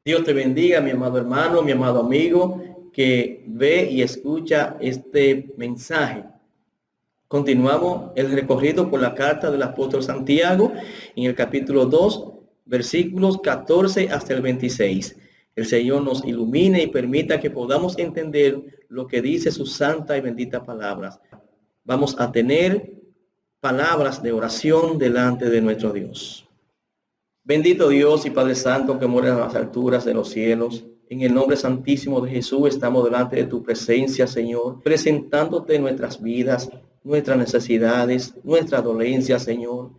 Dios te bendiga, mi amado hermano, mi amado amigo, que ve y escucha este mensaje. Continuamos el recorrido por la carta del apóstol Santiago en el capítulo 2, versículos 14 hasta el 26. El Señor nos ilumine y permita que podamos entender lo que dice su santa y bendita palabra. Vamos a tener palabras de oración delante de nuestro Dios. Bendito Dios y Padre Santo que mora en las alturas de los cielos, en el nombre santísimo de Jesús estamos delante de tu presencia, Señor, presentándote nuestras vidas, nuestras necesidades, nuestras dolencias, Señor,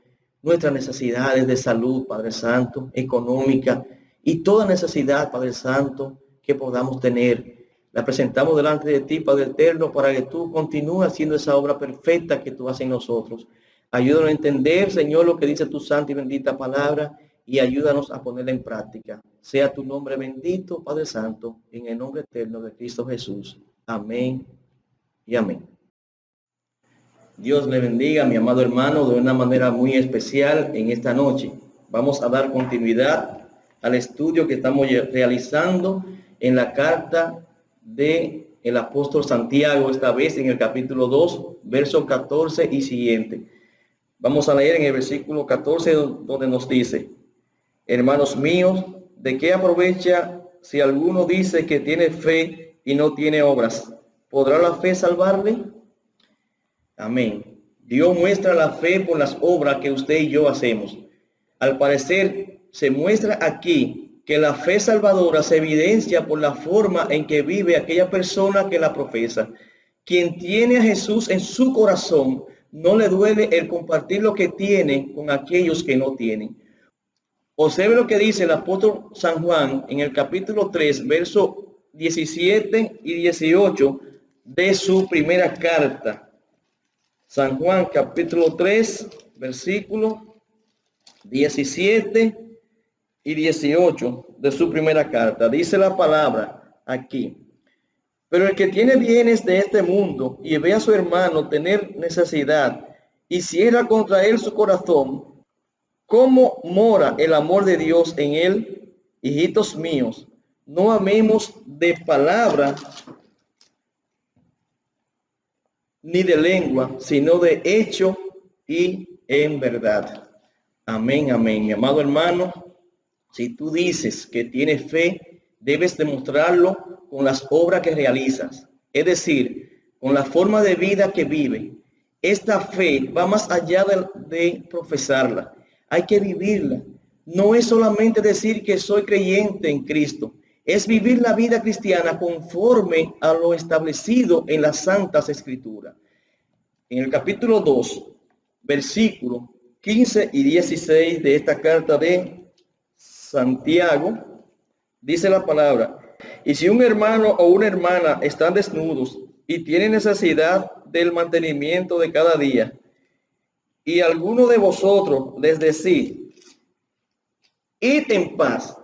nuestras necesidades de salud, Padre Santo, económica y toda necesidad, Padre Santo, que podamos tener. La presentamos delante de ti, Padre Eterno, para que tú continúes haciendo esa obra perfecta que tú haces en nosotros. Ayúdanos a entender, Señor, lo que dice tu santa y bendita palabra, y ayúdanos a ponerla en práctica. Sea tu nombre bendito, Padre Santo, en el nombre eterno de Cristo Jesús. Amén y amén. Dios le bendiga, mi amado hermano, de una manera muy especial en esta noche. Vamos a dar continuidad al estudio que estamos realizando en la carta del apóstol Santiago, esta vez en el capítulo 2, verso 14 y siguiente. Vamos a leer en el versículo 14 donde nos dice: hermanos míos, ¿de qué aprovecha si alguno dice que tiene fe y no tiene obras? ¿Podrá la fe salvarle? Amén. Dios muestra la fe por las obras que usted y yo hacemos. Al parecer, se muestra aquí que la fe salvadora se evidencia por la forma en que vive aquella persona que la profesa. Quien tiene a Jesús en su corazón, no le duele el compartir lo que tiene con aquellos que no tienen. Observe lo que dice el apóstol San Juan en el capítulo 3, versos 17 y 18 de su primera carta. San Juan capítulo 3, versículos 17 y 18 de su primera carta. Dice la palabra aquí: pero el que tiene bienes de este mundo y ve a su hermano tener necesidad y cierra contra él su corazón, ¿cómo mora el amor de Dios en él? Hijitos míos, no amemos de palabra ni de lengua, sino de hecho y en verdad. Amén, amén. Mi amado hermano, si tú dices que tienes fe, debes demostrarlo con las obras que realizas, es decir, con la forma de vida que vive. Esta fe va más allá de profesarla. Hay que vivirla. No es solamente decir que soy creyente en Cristo, es vivir la vida cristiana conforme a lo establecido en las Santas Escrituras. En el capítulo 2, versículos 15 y 16 de esta carta de Santiago, dice la palabra: y si un hermano o una hermana están desnudos y tienen necesidad del mantenimiento de cada día, y alguno de vosotros les decís: id en paz,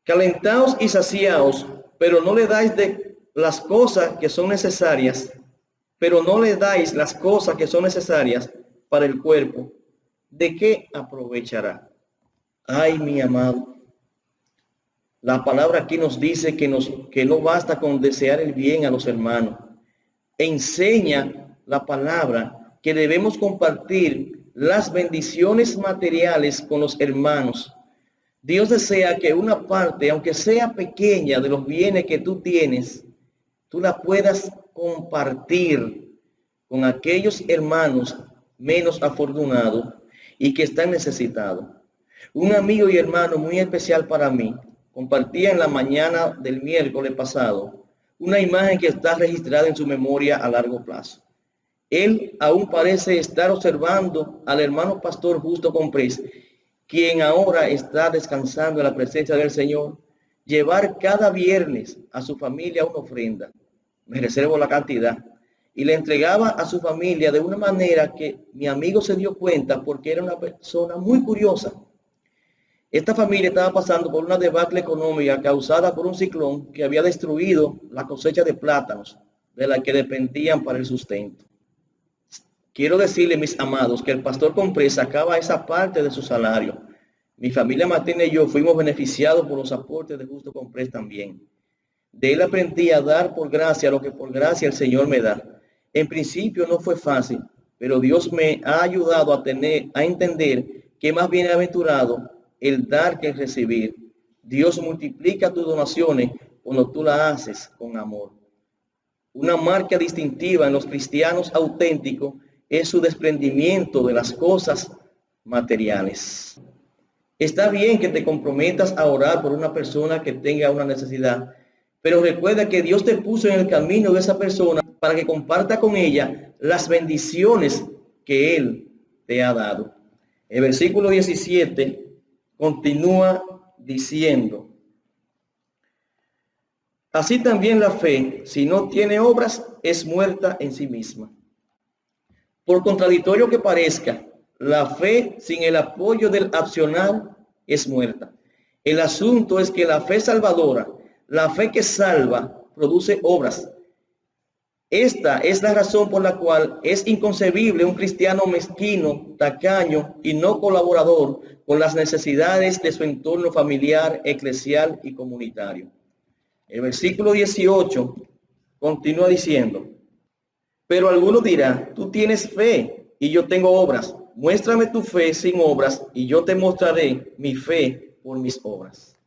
calentaos y saciaos, pero no le dais de las cosas que son necesarias, para el cuerpo, ¿de qué aprovechará? Ay, mi amado, la palabra aquí nos dice que no basta con desear el bien a los hermanos. Enseña la palabra que debemos compartir las bendiciones materiales con los hermanos. Dios desea que una parte, aunque sea pequeña, de los bienes que tú tienes, tú la puedas compartir con aquellos hermanos menos afortunados y que están necesitados. Un amigo y hermano muy especial para mí compartía en la mañana del miércoles pasado una imagen que está registrada en su memoria a largo plazo. Él aún parece estar observando al hermano pastor Justo Comprés, quien ahora está descansando en la presencia del Señor, llevar cada viernes a su familia una ofrenda. Me reservo la cantidad. Y le entregaba a su familia de una manera que mi amigo se dio cuenta, porque era una persona muy curiosa. Esta familia estaba pasando por una debacle económica causada por un ciclón que había destruido la cosecha de plátanos de la que dependían para el sustento. Quiero decirle, mis amados, que el pastor Comprés sacaba esa parte de su salario, Mi familia materna y yo fuimos beneficiados por los aportes de Justo Comprés también. De él aprendí a dar por gracia lo que por gracia el Señor me da. En principio no fue fácil, pero Dios me ha ayudado a entender que más bienaventurado el dar que el recibir. Dios multiplica tus donaciones cuando tú las haces con amor. Una marca distintiva en los cristianos auténticos es su desprendimiento de las cosas materiales. Está bien que te comprometas a orar por una persona que tenga una necesidad, pero recuerda que Dios te puso en el camino de esa persona para que comparta con ella las bendiciones que Él te ha dado. El versículo 17 continúa diciendo: así también la fe, si no tiene obras, es muerta en sí misma. Por contradictorio que parezca, la fe sin el apoyo del accionar es muerta. El asunto es que la fe salvadora, la fe que salva, produce obras. Esta es la razón por la cual es inconcebible un cristiano mezquino, tacaño y no colaborador con las necesidades de su entorno familiar, eclesial y comunitario. El versículo 18 continúa diciendo: pero alguno dirá, tú tienes fe y yo tengo obras. Muéstrame tu fe sin obras y yo te mostraré mi fe por mis obras.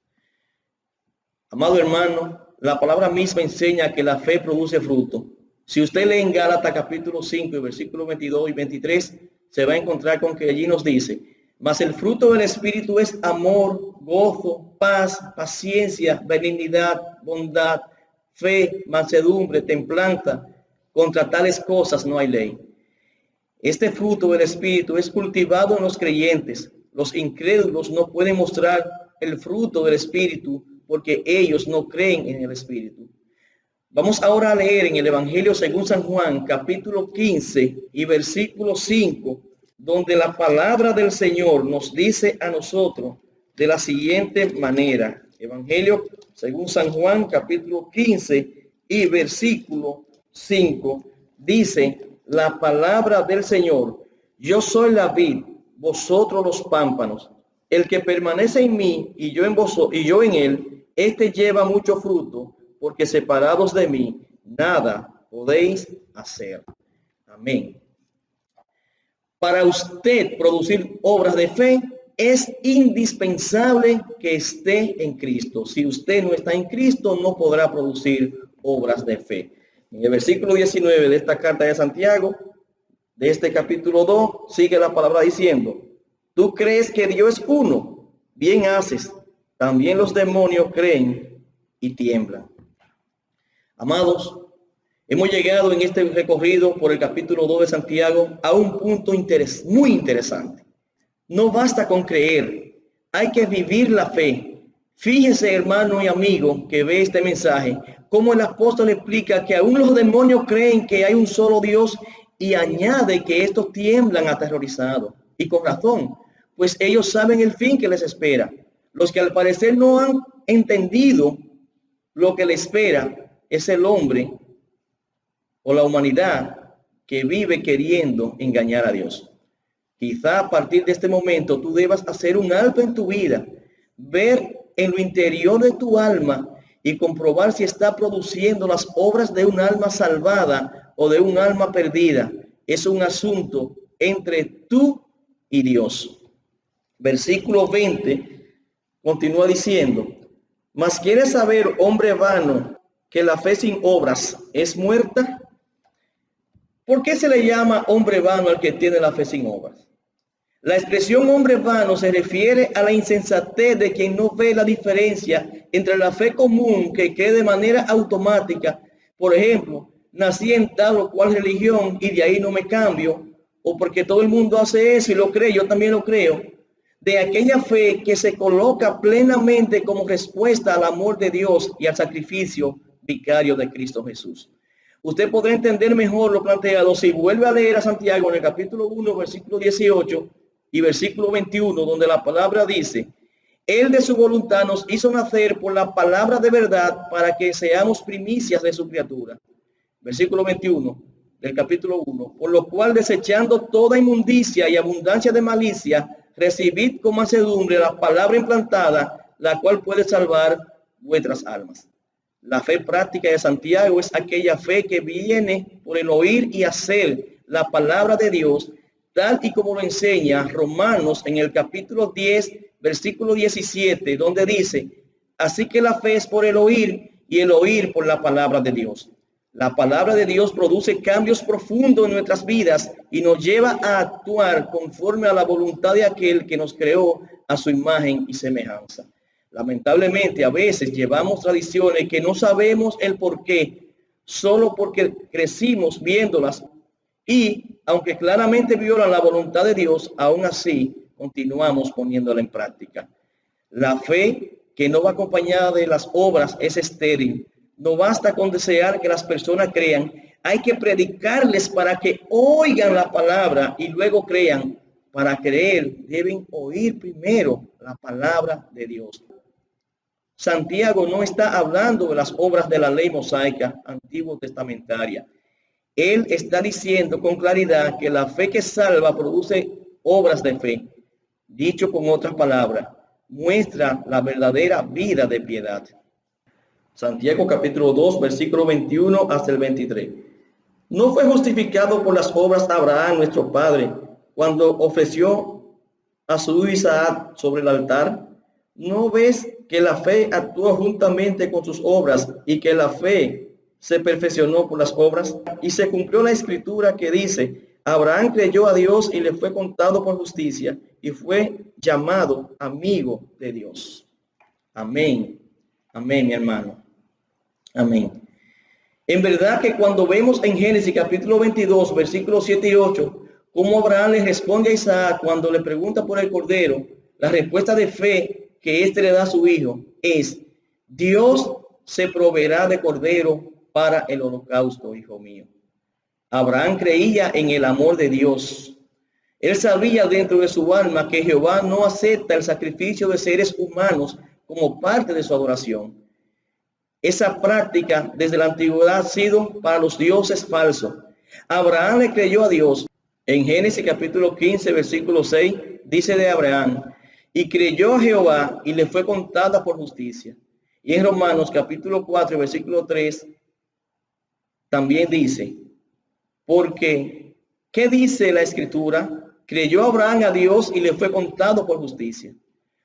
Amado hermano, la palabra misma enseña que la fe produce fruto. Si usted lee en Gálatas capítulo 5, versículos 22 y 23, se va a encontrar con que allí nos dice: mas el fruto del Espíritu es amor, gozo, paz, paciencia, benignidad, bondad, fe, mansedumbre, templanza. Contra tales cosas no hay ley. Este fruto del Espíritu es cultivado en los creyentes. Los incrédulos no pueden mostrar el fruto del Espíritu porque ellos no creen en el Espíritu. Vamos ahora a leer en el Evangelio según San Juan, capítulo 15 y versículo 5, donde la palabra del Señor nos dice a nosotros de la siguiente manera. Evangelio según San Juan, capítulo 15 y versículo 5, dice la palabra del Señor: yo soy la vid, vosotros los pámpanos. El que permanece en mí y yo en vosotros y yo en él, este lleva mucho fruto, porque separados de mí nada podéis hacer. Amén. Para usted producir obras de fe es indispensable que esté en Cristo. Si usted no está en Cristo, no podrá producir obras de fe. En el versículo 19 de esta carta de Santiago, de este capítulo 2, sigue la palabra diciendo: tú crees que Dios es uno, bien haces. También los demonios creen y tiemblan. Amados, hemos llegado en este recorrido por el capítulo 2 de Santiago a un punto muy interesante. No basta con creer, hay que vivir la fe. Fíjese, hermano y amigo que ve este mensaje, cómo el apóstol explica que aún los demonios creen que hay un solo Dios, y añade que estos tiemblan aterrorizados. Y con razón, pues ellos saben el fin que les espera. Los que al parecer no han entendido lo que les espera es el hombre o la humanidad que vive queriendo engañar a Dios. Quizá a partir de este momento tú debas hacer un alto en tu vida, ver en lo interior de tu alma y comprobar si está produciendo las obras de un alma salvada o de un alma perdida. Es un asunto entre tú y Dios. Versículo 20 continúa diciendo: mas ¿quieres saber, hombre vano, que la fe sin obras es muerta? ¿Por qué se le llama hombre vano al que tiene la fe sin obras? La expresión hombre vano se refiere a la insensatez de quien no ve la diferencia entre la fe común que cree de manera automática. Por ejemplo, nací en tal o cual religión y de ahí no me cambio, o porque todo el mundo hace eso y lo cree, yo también lo creo. De aquella fe que se coloca plenamente como respuesta al amor de Dios y al sacrificio vicario de Cristo Jesús. Usted podrá entender mejor lo planteado si vuelve a leer a Santiago en el capítulo 1, versículo 18 y versículo 21, donde la palabra dice: Él de su voluntad nos hizo nacer por la palabra de verdad para que seamos primicias de su criatura. Versículo 21 del capítulo 1. Por lo cual, desechando toda inmundicia y abundancia de malicia, recibid con mansedumbre la palabra implantada, la cual puede salvar vuestras almas. La fe práctica de Santiago es aquella fe que viene por el oír y hacer la palabra de Dios, tal y como lo enseña Romanos en el capítulo 10, versículo 17, donde dice: así que la fe es por el oír y el oír por la palabra de Dios. La palabra de Dios produce cambios profundos en nuestras vidas y nos lleva a actuar conforme a la voluntad de aquel que nos creó a su imagen y semejanza. Lamentablemente, a veces llevamos tradiciones que no sabemos el por qué, solo porque crecimos viéndolas y, aunque claramente violan la voluntad de Dios, aún así continuamos poniéndola en práctica. La fe que no va acompañada de las obras es estéril. No basta con desear que las personas crean, hay que predicarles para que oigan la palabra y luego crean. Para creer deben oír primero la palabra de Dios. Santiago no está hablando de las obras de la ley mosaica antiguo testamentaria. Él está diciendo con claridad que la fe que salva produce obras de fe. Dicho con otras palabras, muestra la verdadera vida de piedad. Santiago capítulo 2, versículo 21 hasta el 23. ¿No fue justificado por las obras Abraham, nuestro padre, cuando ofreció a su hijo Isaac sobre el altar? ¿No ves que la fe actuó juntamente con sus obras y que la fe se perfeccionó por las obras? Y se cumplió la escritura que dice: Abraham creyó a Dios y le fue contado por justicia y fue llamado amigo de Dios. Amén. Amén, mi hermano. Amén. En verdad que cuando vemos en Génesis capítulo 22, versículos 7 y 8, cómo Abraham le responde a Isaac cuando le pregunta por el cordero, la respuesta de fe que éste le da a su hijo es: Dios se proveerá de cordero para el holocausto, hijo mío. Abraham creía en el amor de Dios. Él sabía dentro de su alma que Jehová no acepta el sacrificio de seres humanos como parte de su adoración. Esa práctica desde la antigüedad ha sido para los dioses falsos. Abraham le creyó a Dios. En Génesis capítulo 15, versículo 6, dice de Abraham: y creyó a Jehová y le fue contada por justicia. Y en Romanos capítulo 4, versículo 3, también dice: porque, ¿qué dice la escritura? Creyó Abraham a Dios y le fue contado por justicia.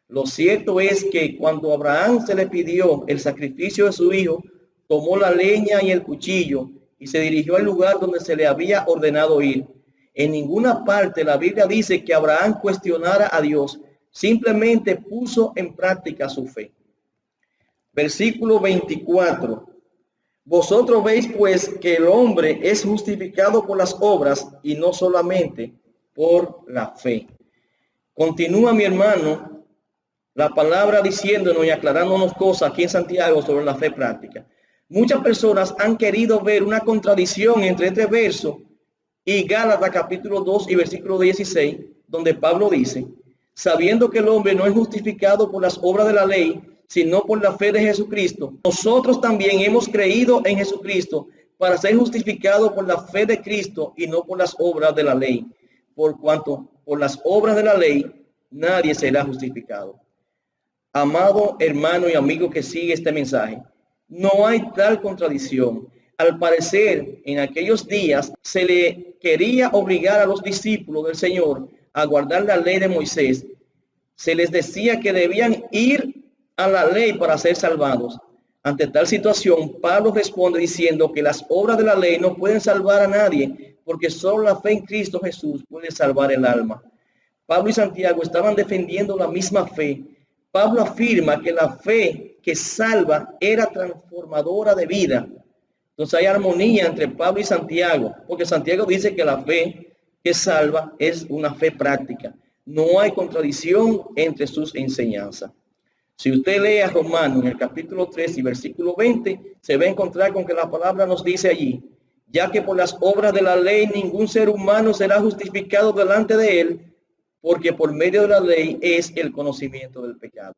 Lo cierto es que cuando Abraham se le pidió el sacrificio de su hijo, tomó la leña y el cuchillo y se dirigió al lugar donde se le había ordenado ir. En ninguna parte la Biblia dice que Abraham cuestionara a Dios, simplemente puso en práctica su fe. Versículo 24. Vosotros veis pues que el hombre es justificado por las obras y no solamente por la fe. Continúa, mi hermano, la palabra diciéndonos y aclarándonos cosas aquí en Santiago sobre la fe práctica. Muchas personas han querido ver una contradicción entre este verso y Gálatas capítulo 2 y versículo 16, donde Pablo dice: sabiendo que el hombre no es justificado por las obras de la ley, sino por la fe de Jesucristo, nosotros también hemos creído en Jesucristo para ser justificados por la fe de Cristo y no por las obras de la ley, por cuanto por las obras de la ley nadie será justificado. Amado hermano y amigo que sigue este mensaje, no hay tal contradicción. Al parecer, en aquellos días se le quería obligar a los discípulos del Señor a guardar la ley de Moisés. Se les decía que debían ir a la ley para ser salvados. Ante tal situación, Pablo responde diciendo que las obras de la ley no pueden salvar a nadie, porque solo la fe en Cristo Jesús puede salvar el alma. Pablo y Santiago estaban defendiendo la misma fe. Pablo afirma que la fe que salva era transformadora de vida. Entonces hay armonía entre Pablo y Santiago, porque Santiago dice que la fe que salva es una fe práctica. No hay contradicción entre sus enseñanzas. Si usted lee a Romanos en el capítulo 3 y versículo 20, se va a encontrar con que la palabra nos dice allí: ya que por las obras de la ley ningún ser humano será justificado delante de él, porque por medio de la ley es el conocimiento del pecado.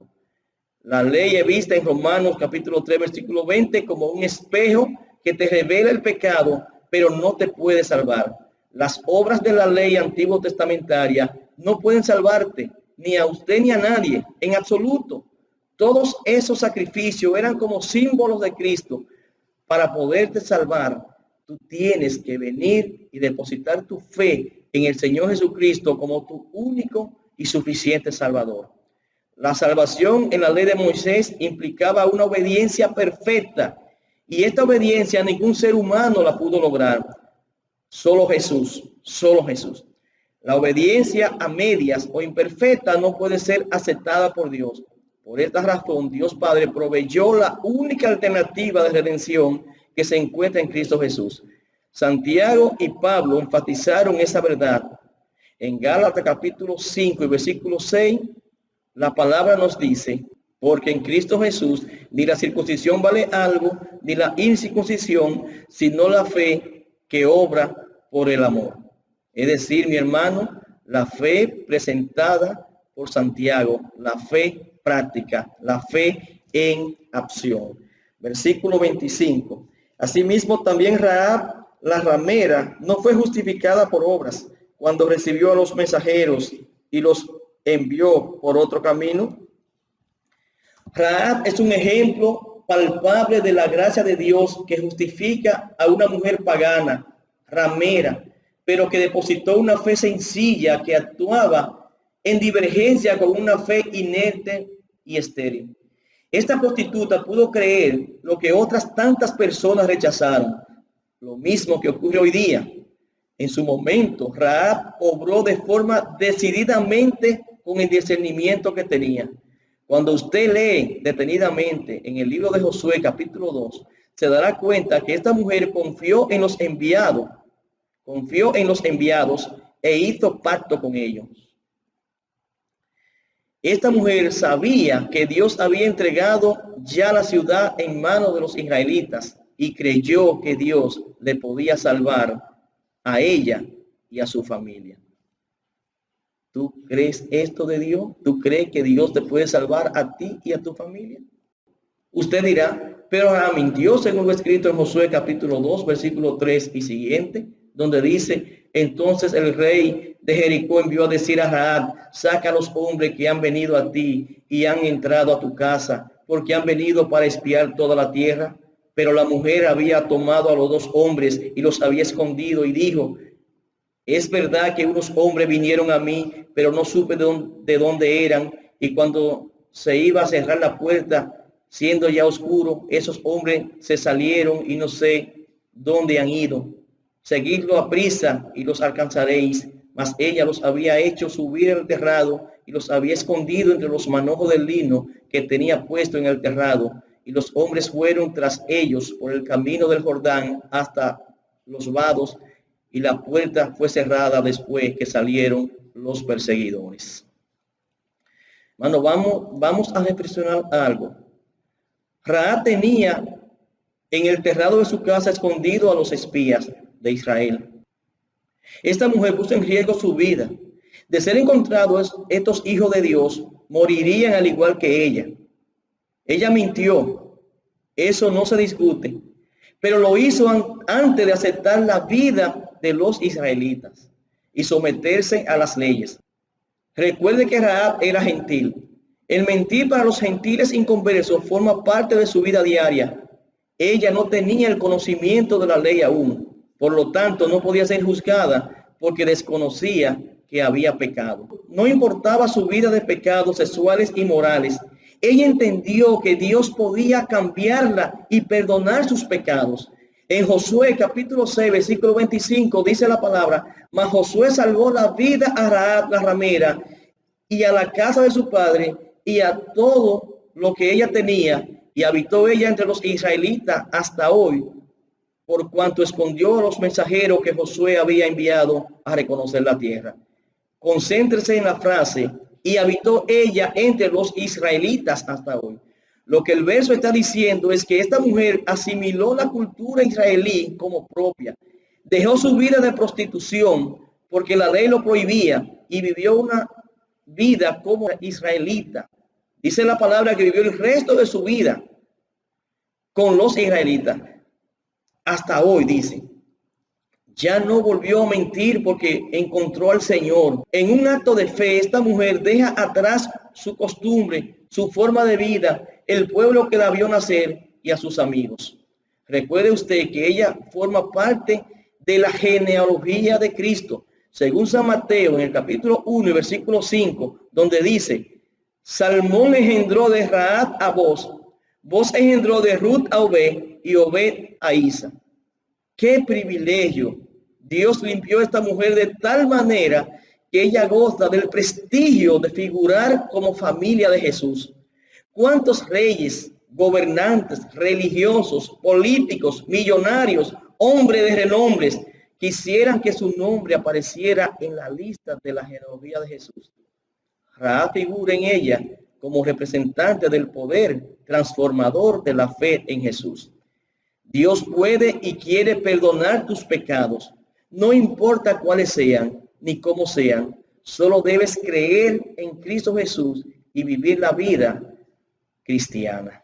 La ley es vista en Romanos capítulo 3 versículo 20 como un espejo que te revela el pecado, pero no te puede salvar. Las obras de la ley antiguo testamentaria no pueden salvarte. ni a usted ni a nadie, en absoluto. Todos esos sacrificios eran como símbolos de Cristo. Para poderte salvar, tú tienes que venir y depositar tu fe en el Señor Jesucristo como tu único y suficiente Salvador. La salvación en la ley de Moisés implicaba una obediencia perfecta, y esta obediencia ningún ser humano la pudo lograr. Solo Jesús, solo Jesús. La obediencia a medias o imperfecta no puede ser aceptada por Dios. Por esta razón, Dios Padre proveyó la única alternativa de redención que se encuentra en Cristo Jesús. Santiago y Pablo enfatizaron esa verdad. En Gálatas capítulo 5 y versículo 6, la palabra nos dice: porque en Cristo Jesús ni la circuncisión vale algo, ni la incircuncisión, sino la fe que obra por el amor. Es decir, mi hermano, la fe presentada por Santiago, la fe práctica, la fe en acción. Versículo 25. Asimismo, también Rahab, la ramera, no fue justificada por obras cuando recibió a los mensajeros y los envió por otro camino. Rahab es un ejemplo palpable de la gracia de Dios que justifica a una mujer pagana, ramera, pero que depositó una fe sencilla que actuaba en divergencia con una fe inerte y estéril. Esta prostituta pudo creer lo que otras tantas personas rechazaron, lo mismo que ocurre hoy día. En su momento, Rahab obró de forma decididamente con el discernimiento que tenía. Cuando usted lee detenidamente en el libro de Josué capítulo 2, se dará cuenta que esta mujer confió en los enviados e hizo pacto con ellos. Esta mujer sabía que Dios había entregado ya la ciudad en manos de los israelitas y creyó que Dios le podía salvar a ella y a su familia. ¿Tú crees esto de Dios? ¿Tú crees que Dios te puede salvar a ti y a tu familia? Usted dirá, pero mintió, según lo escrito en Josué capítulo 2, versículo 3 y siguiente, donde dice: entonces el rey de Jericó envió a decir a Rahab: saca a los hombres que han venido a ti y han entrado a tu casa, porque han venido para espiar toda la tierra. Pero la mujer había tomado a los dos hombres y los había escondido, y dijo: es verdad que unos hombres vinieron a mí, pero no supe de dónde eran, y cuando se iba a cerrar la puerta, siendo ya oscuro, esos hombres se salieron y no sé dónde han ido. Seguidlo a prisa y los alcanzaréis. Mas ella los había hecho subir al terrado y los había escondido entre los manojos del lino que tenía puesto en el terrado. Y los hombres fueron tras ellos por el camino del Jordán hasta los vados, y la puerta fue cerrada después que salieron los perseguidores. Bueno, vamos a reflexionar algo. Rahab tenía en el terrado de su casa escondido a los espías de Israel. Esta mujer puso en riesgo su vida. De ser encontrados, estos hijos de Dios morirían al igual que ella. Ella mintió, eso no se discute, pero lo hizo antes de aceptar la vida de los israelitas y someterse a las leyes. Recuerde que Rahab era gentil. El mentir para los gentiles inconversos forma parte de su vida diaria. Ella no tenía el conocimiento de la ley aún, por lo tanto no podía ser juzgada porque desconocía que había pecado. No importaba su vida de pecados sexuales y morales. Ella entendió que Dios podía cambiarla y perdonar sus pecados. En Josué capítulo 6, versículo 25 dice la palabra: mas Josué salvó la vida a Rahab la ramera y a la casa de su padre y a todo lo que ella tenía, y habitó ella entre los israelitas hasta hoy, por cuanto escondió a los mensajeros que Josué había enviado a reconocer la tierra. Concéntrese en la frase: y habitó ella entre los israelitas hasta hoy. Lo que el verso está diciendo es que esta mujer asimiló la cultura israelí como propia, dejó su vida de prostitución porque la ley lo prohibía y vivió una vida como israelita. Dice la palabra que vivió el resto de su vida con los israelitas. Hasta hoy, dice. Ya no volvió a mentir porque encontró al Señor. En un acto de fe, esta mujer deja atrás su costumbre, su forma de vida, el pueblo que la vio nacer y a sus amigos. Recuerde usted que ella forma parte de la genealogía de Cristo. Según San Mateo, en el capítulo 1 y versículo 5, donde dice, Salmón engendró de Rahab a Boz, Boz engendró de Ruth a Obed y Obed a Isa. ¡Qué privilegio! Dios limpió a esta mujer de tal manera que ella goza del prestigio de figurar como familia de Jesús. ¿Cuántos reyes, gobernantes, religiosos, políticos, millonarios, hombres de renombres quisieran que su nombre apareciera en la lista de la genealogía de Jesús? Rahab figura en ella como representante del poder transformador de la fe en Jesús. Dios puede y quiere perdonar tus pecados, no importa cuáles sean ni cómo sean, solo debes creer en Cristo Jesús y vivir la vida cristiana.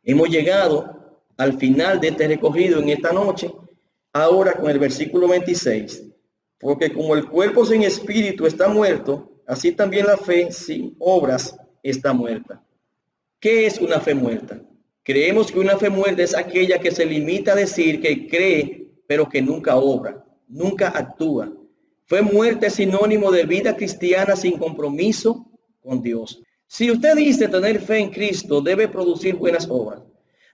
Hemos llegado al final de este recogido en esta noche, ahora con el versículo 26, porque como el cuerpo sin espíritu está muerto, así también la fe sin obras está muerta. ¿Qué es una fe muerta? Creemos que una fe muerta es aquella que se limita a decir que cree, pero que nunca obra, nunca actúa. Fe muerta es sinónimo de vida cristiana sin compromiso con Dios. Si usted dice tener fe en Cristo, debe producir buenas obras.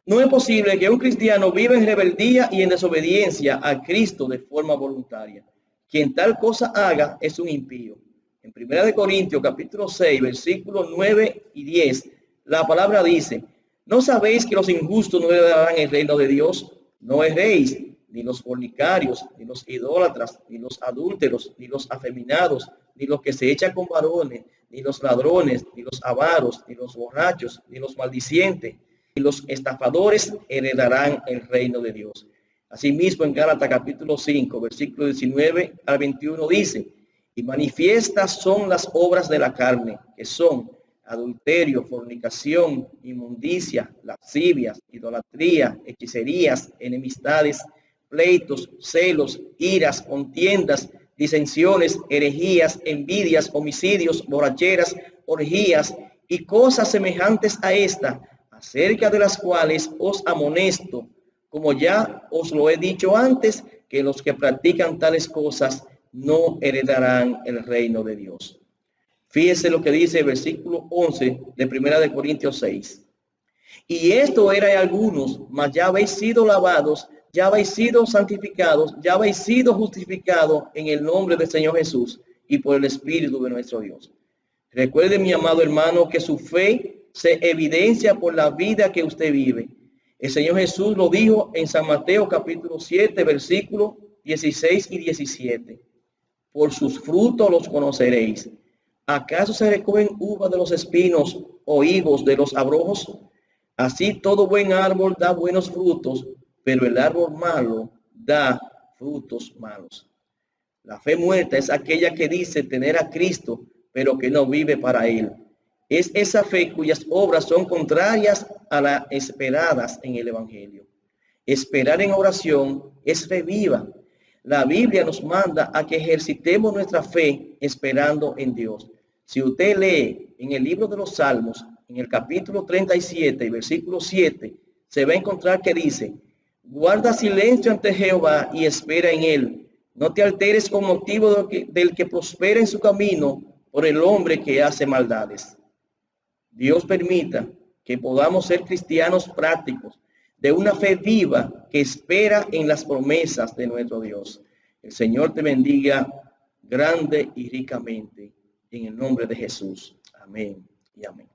No es posible que un cristiano viva en rebeldía y en desobediencia a Cristo de forma voluntaria. Quien tal cosa haga es un impío. En 1 Corintios capítulo 6, versículos 9 y 10, la palabra dice, ¿no sabéis que los injustos no heredarán el reino de Dios? No erréis, ni los fornicarios, ni los idólatras, ni los adúlteros, ni los afeminados, ni los que se echan con varones, ni los ladrones, ni los avaros, ni los borrachos, ni los maldicientes, ni los estafadores heredarán el reino de Dios. Asimismo, en Gálatas capítulo 5, versículo 19 al 21 dice, y manifiestas son las obras de la carne, que son adulterio, fornicación, inmundicia, lascivias, idolatría, hechicerías, enemistades, pleitos, celos, iras, contiendas, disensiones, herejías, envidias, homicidios, borracheras, orgías y cosas semejantes a esta, acerca de las cuales os amonesto, como ya os lo he dicho antes, que los que practican tales cosas no heredarán el reino de Dios. Fíjese lo que dice el versículo 11 de 1 Corintios 6. Y esto era de algunos, mas ya habéis sido lavados, ya habéis sido santificados, ya habéis sido justificados en el nombre del Señor Jesús y por el Espíritu de nuestro Dios. Recuerde, mi amado hermano, que su fe se evidencia por la vida que usted vive. El Señor Jesús lo dijo en San Mateo capítulo 7, versículos 16 y 17. Por sus frutos los conoceréis. ¿Acaso se recogen uvas de los espinos o higos de los abrojos? Así todo buen árbol da buenos frutos, pero el árbol malo da frutos malos. La fe muerta es aquella que dice tener a Cristo, pero que no vive para Él. Es esa fe cuyas obras son contrarias a las esperadas en el Evangelio. Esperar en oración es fe viva. La Biblia nos manda a que ejercitemos nuestra fe esperando en Dios. Si usted lee en el libro de los Salmos, en el capítulo 37 y versículo 7, se va a encontrar que dice, guarda silencio ante Jehová y espera en él. No te alteres con motivo del que prospera en su camino por el hombre que hace maldades. Dios permita que podamos ser cristianos prácticos, de una fe viva que espera en las promesas de nuestro Dios. El Señor te bendiga grande y ricamente en el nombre de Jesús. Amén y amén.